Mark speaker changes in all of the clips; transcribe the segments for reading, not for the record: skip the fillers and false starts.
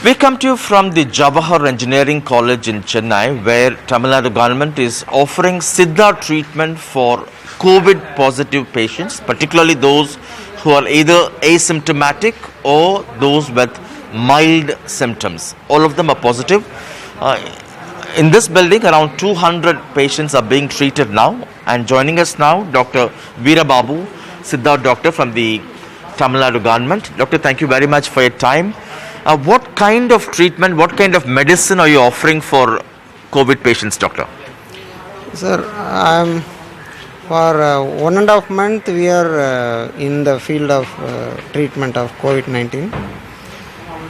Speaker 1: We come to you from the Jawahar Engineering College in Chennai, where Tamil Nadu Government is offering Siddha treatment for COVID positive patients, particularly those who are either asymptomatic or those with mild symptoms. All of them are positive. In this building, around 200 patients are being treated now, and joining us now, Dr Veerababu, Siddha doctor from the Tamil Nadu Government. Doctor, thank you very much for your time. What kind of treatment, what kind of medicine are you offering for COVID patients, doctor?
Speaker 2: Sir, for 1.5 months we are in the field of treatment of COVID-19.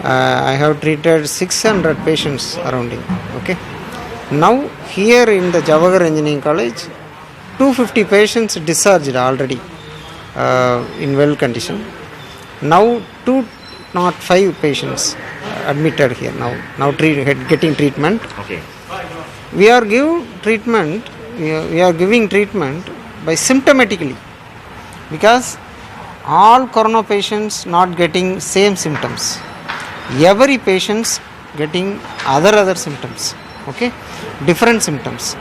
Speaker 2: I have treated 600 patients around here. Okay. Now here in the Jawahar Engineering College, 250 patients discharged already in well condition. Now 205 patients admitted here now getting treatment.
Speaker 1: Okay.
Speaker 2: We are giving treatment by symptomatically, because all corona patients not getting same symptoms. Every patients getting other symptoms. Okay, different symptoms.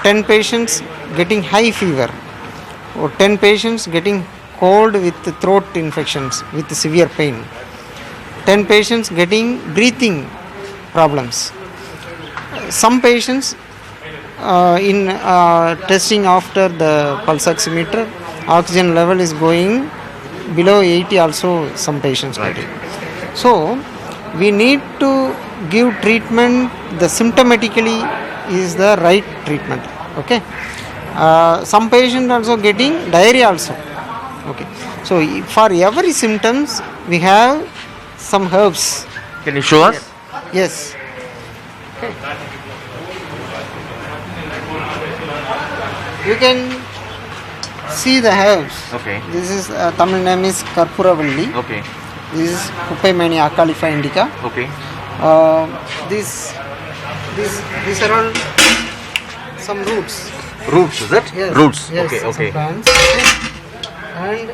Speaker 2: 10 patients getting high fever, or 10 patients getting cold with throat infections with severe pain, 10 patients getting breathing problems. Some patients in testing after the pulse oximeter, oxygen level is going below 80 also, some patients getting. So we need to give treatment, the symptomatically is the right treatment. Okay. Some patient also getting diarrhea also. Okay. So for every symptoms we have some herbs.
Speaker 1: Can you show us?
Speaker 2: Yes. Okay. You can see the herbs.
Speaker 1: Okay.
Speaker 2: This is Tamil name is Karpuravalli.
Speaker 1: Okay.
Speaker 2: This is Kupaimania Acalifa indica.
Speaker 1: Okay.
Speaker 2: These are all some roots.
Speaker 1: Roots, is it?
Speaker 2: Yes.
Speaker 1: Roots.
Speaker 2: Yes,
Speaker 1: Okay.
Speaker 2: some
Speaker 1: Okay.
Speaker 2: plants. And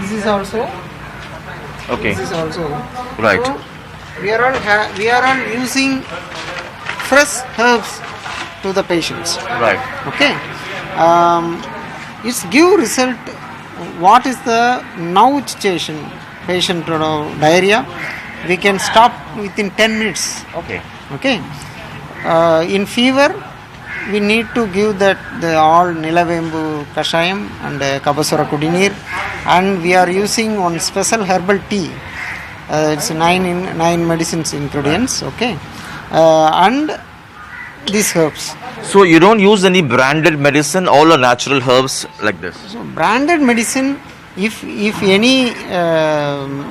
Speaker 2: this is also.
Speaker 1: Okay.
Speaker 2: This is also.
Speaker 1: Right.
Speaker 2: So we are all using fresh herbs to the patients.
Speaker 1: Right.
Speaker 2: Okay. It's give result. What is the now situation? Patient diarrhea, we can stop within 10 minutes.
Speaker 1: Okay.
Speaker 2: Okay. In fever, we need to give that the all Nilavembu Kashayam and Kabasura Kudinir, and we are using one special herbal tea. It's 9 medicines ingredients. Okay. And these herbs.
Speaker 1: So you don't use any branded medicine, all are natural herbs like this?
Speaker 2: So branded medicine, if any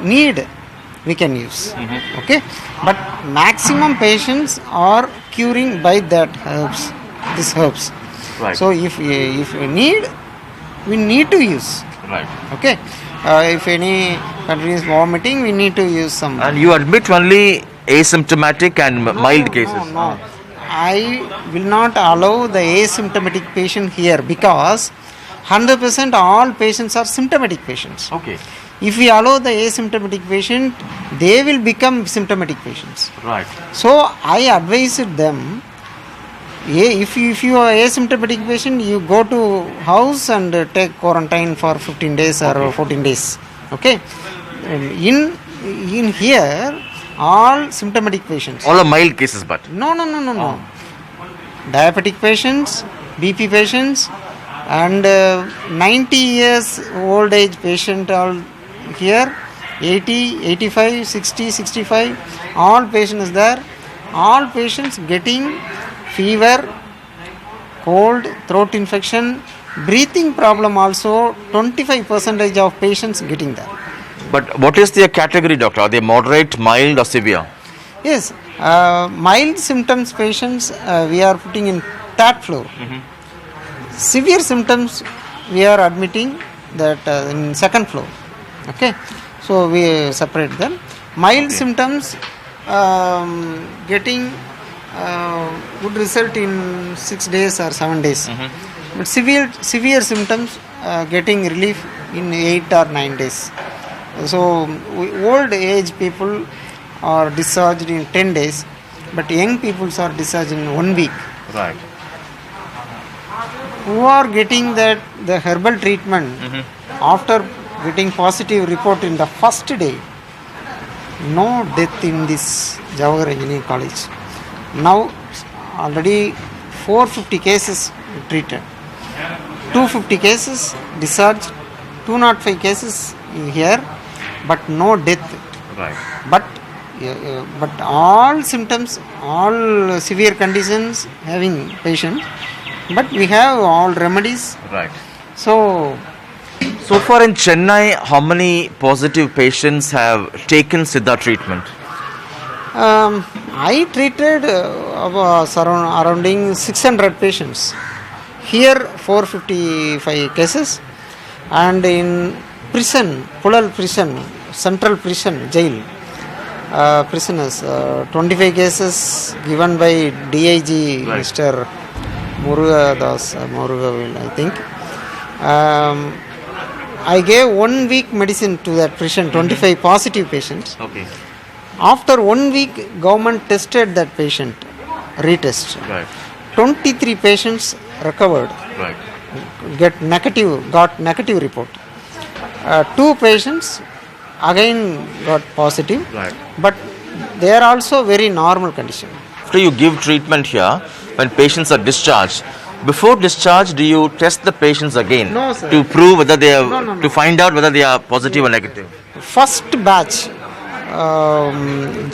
Speaker 2: need, we can use.
Speaker 1: Mm-hmm.
Speaker 2: Okay. But maximum patients are curing by that herbs, these herbs.
Speaker 1: Right.
Speaker 2: So if we need, we need to use.
Speaker 1: Right.
Speaker 2: Okay. If any continuous vomiting, we need to use some.
Speaker 1: And you admit only asymptomatic and mild cases?
Speaker 2: No. I will not allow the asymptomatic patient here, because 100% all patients are symptomatic patients.
Speaker 1: Okay.
Speaker 2: If we allow the asymptomatic patient, they will become symptomatic patients.
Speaker 1: Right.
Speaker 2: So I advised them, if you are asymptomatic patient, you go to house and take quarantine for 15 days or 14 days. Okay. In here, all symptomatic patients.
Speaker 1: All are mild cases, but?
Speaker 2: No. Diabetic patients, BP patients, and 90 years old age patient all here, 80, 85, 60, 65, all patients there. All patients getting fever, cold, throat infection, breathing problem also, 25% of patients getting that.
Speaker 1: But what is their category, doctor? Are they moderate, mild or severe?
Speaker 2: Yes, mild symptoms patients we are putting in third floor.
Speaker 1: Mm-hmm.
Speaker 2: Severe symptoms we are admitting that in second floor. Okay, so we separate them. Mild symptoms getting would result in 6 days or 7 days. But severe symptoms getting relief in 8 or 9 days. So old age people are discharged in 10 days, but young people are discharged in 1 week.
Speaker 1: Right.
Speaker 2: Who are getting the herbal treatment after getting positive report in the first day, no death in this Jawaharlal Engineering College. Now already 450 cases treated, 250 cases discharged, 205 cases here, but no death.
Speaker 1: Right.
Speaker 2: But all symptoms, all severe conditions having patient, but we have all remedies.
Speaker 1: Right.
Speaker 2: So
Speaker 1: Far in Chennai, how many positive patients have taken Siddha treatment?
Speaker 2: I treated surrounding 600 patients. Here 455 cases, and in prison, Pulal prison, central prison, jail, prisoners, 25 cases given by DIG,
Speaker 1: Right.
Speaker 2: Mr. Muruga, I think. I gave 1 week medicine to that prison, 25 positive patients.
Speaker 1: Okay.
Speaker 2: After 1 week, government tested that patient, retest.
Speaker 1: Right.
Speaker 2: 23 patients recovered,
Speaker 1: Right.
Speaker 2: got negative report. 2 patients again got positive,
Speaker 1: Right.
Speaker 2: but they are also very normal condition.
Speaker 1: After you give treatment here, when patients are discharged, before discharge, do you test the patients again?
Speaker 2: No, sir.
Speaker 1: To prove whether they are,
Speaker 2: No.
Speaker 1: to find out whether they are positive or negative?
Speaker 2: First batch,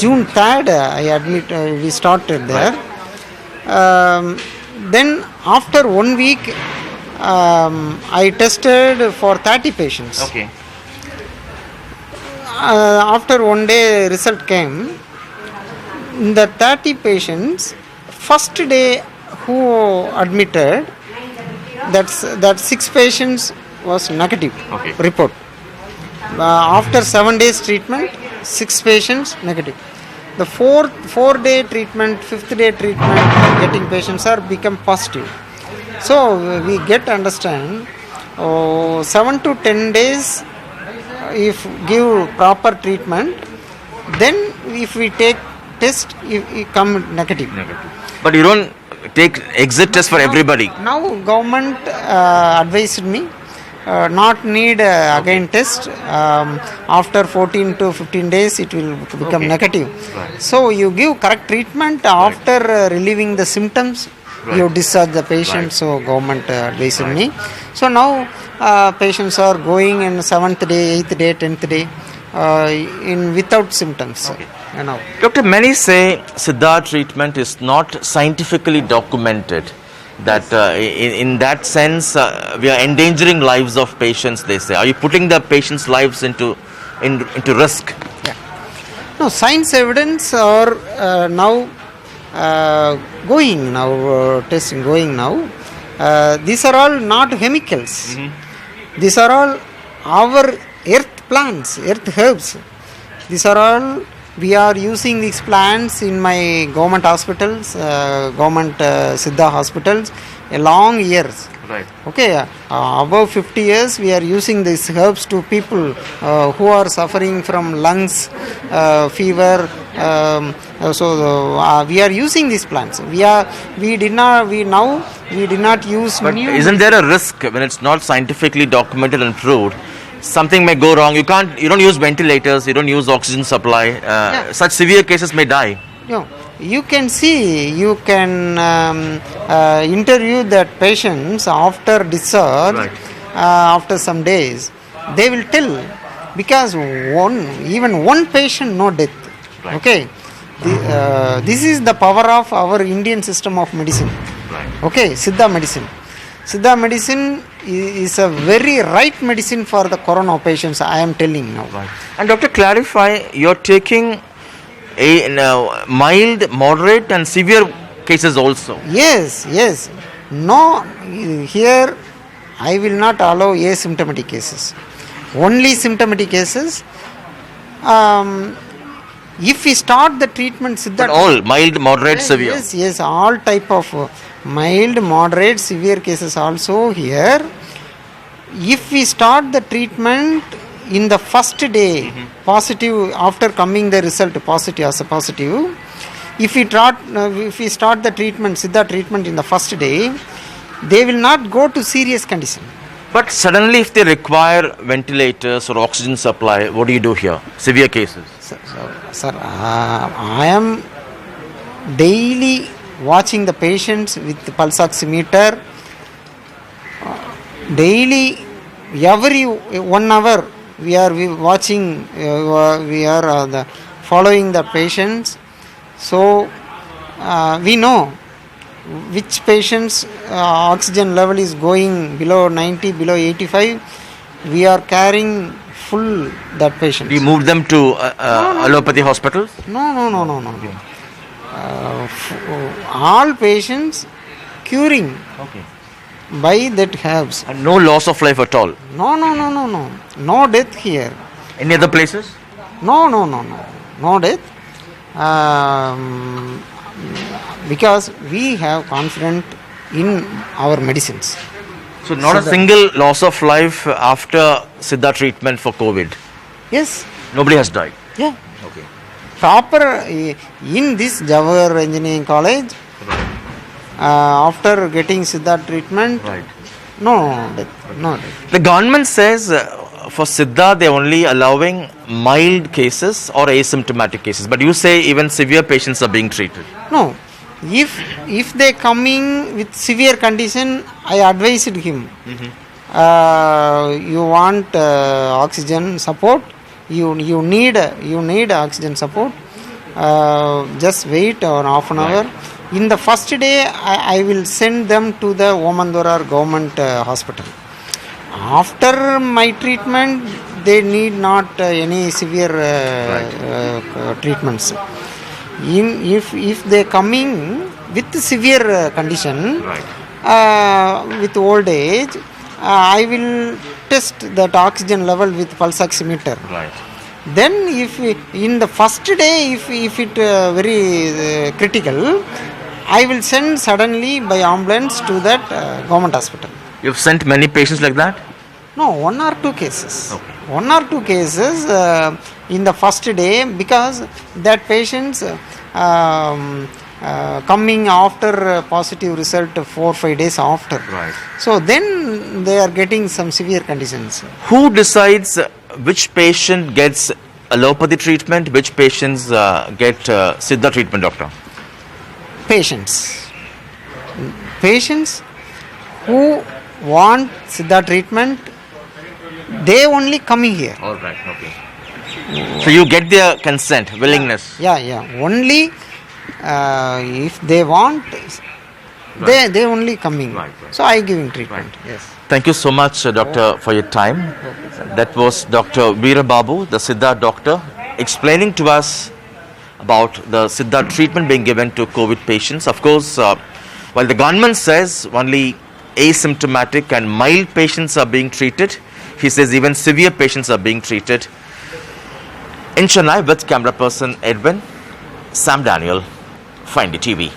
Speaker 2: June 3rd, I admit, we started there. Then after 1 week, I tested for 30 patients.
Speaker 1: Okay.
Speaker 2: After 1 day, result came. In the 30 patients, first day who admitted, that 6 patients was negative
Speaker 1: Okay.
Speaker 2: report. After 7 days treatment, 6 patients negative. The 4 day treatment, 5th day treatment, getting patients are become positive. So we get understand 7 to 10 days if give proper treatment, then if we take test, it come negative.
Speaker 1: But you don't take exit test for everybody.
Speaker 2: Now government advised me not need again test. After 14 to 15 days it will become
Speaker 1: Okay.
Speaker 2: negative.
Speaker 1: Right.
Speaker 2: So you give correct treatment after relieving the symptoms.
Speaker 1: Right.
Speaker 2: You discharge the patient.
Speaker 1: Right.
Speaker 2: So government advised me. So now patients are going in 7th day, 8th day, 10th day in without symptoms.
Speaker 1: Okay.
Speaker 2: You know.
Speaker 1: Doctor, many say Siddha treatment is not scientifically documented. That in that sense, we are endangering lives of patients, they say. Are you putting the patients' lives into risk?
Speaker 2: No, science evidence are now going now, testing going now. These are all not chemicals. These are all our earth plants, earth herbs. These are all, we are using these plants in my government hospitals, government Siddha hospitals, a long years.
Speaker 1: Right.
Speaker 2: Okay, above 50 years we are using these herbs to people who are suffering from lungs, fever. So we are using these plants. We did not use
Speaker 1: But
Speaker 2: new.
Speaker 1: isn't there a risk when it's not scientifically documented and proved? Something may go wrong. You don't use ventilators. You don't use oxygen supply. Such severe cases may die.
Speaker 2: No, you can see, you can interview that patients after discharge,
Speaker 1: Right.
Speaker 2: after some days. They will tell, because even one patient, no death.
Speaker 1: Right.
Speaker 2: Okay, this is the power of our Indian system of medicine.
Speaker 1: Right.
Speaker 2: Okay, Siddha medicine. Siddha medicine is a very right medicine for the corona patients, I am telling now.
Speaker 1: Right. And doctor, clarify, you're taking mild, moderate and severe cases also.
Speaker 2: Yes. No, here I will not allow asymptomatic cases. Only symptomatic cases. If we start the treatment, Siddha.
Speaker 1: But all mild, moderate, severe.
Speaker 2: Yes, all type of mild, moderate, severe cases also here. If we start the treatment in the first day, positive, after coming the result positive as a positive, if we start the treatment, Siddha treatment in the first day, they will not go to serious condition.
Speaker 1: But suddenly, if they require ventilators or oxygen supply, what do you do here? Severe cases.
Speaker 2: Sir, I am daily watching the patients with the pulse oximeter. Daily, every 1 hour, we are watching, we are following the patients. So, we know which patients oxygen level is going below 90, below 85. We are carrying full that patient.
Speaker 1: Do you move them to allopathy hospitals?
Speaker 2: No. All patients curing by that herbs.
Speaker 1: And no loss of life at all?
Speaker 2: No death here.
Speaker 1: Any other places?
Speaker 2: No death. Because we have confidence in our medicines.
Speaker 1: So not a single loss of life after Siddha treatment for COVID?
Speaker 2: Yes.
Speaker 1: Nobody has died?
Speaker 2: Yeah.
Speaker 1: Okay.
Speaker 2: Proper in this Jawahar Engineering College, after getting Siddha treatment, no death.
Speaker 1: The government says for Siddha they are only allowing mild cases or asymptomatic cases, but you say even severe patients are being treated.
Speaker 2: No, if they coming with severe condition, I advised him. You want oxygen support. You need oxygen support. Just wait or half an hour. In the first day, I will send them to the Omandorar government hospital. After my treatment, they need not any severe treatments. If they coming with severe condition, with old age, I will test that oxygen level with pulse oximeter. Then if in the first day, if it very critical, I will send suddenly by ambulance to that government hospital.
Speaker 1: You've sent many patients like that?
Speaker 2: No, 1 or 2 cases.
Speaker 1: Okay.
Speaker 2: 1 or 2 cases in the first day, because that patients coming after positive result 4 or 5 days after. So then they are getting some severe conditions.
Speaker 1: Who decides which patient gets allopathy treatment, which patients get Siddha treatment, doctor?
Speaker 2: Patients who want Siddha treatment, they only coming here.
Speaker 1: All right, okay. So you get their consent, willingness.
Speaker 2: Yeah. Only if they want, they only coming. So I giving treatment. Yes.
Speaker 1: Thank you so much, doctor, for your time. That was Dr. Veerababu, the Siddha doctor, explaining to us about the Siddha treatment being given to COVID patients. Of course, while the government says only asymptomatic and mild patients are being treated, he says even severe patients are being treated. In Chennai, with camera person Edwin, Sam Daniel, for NDTV.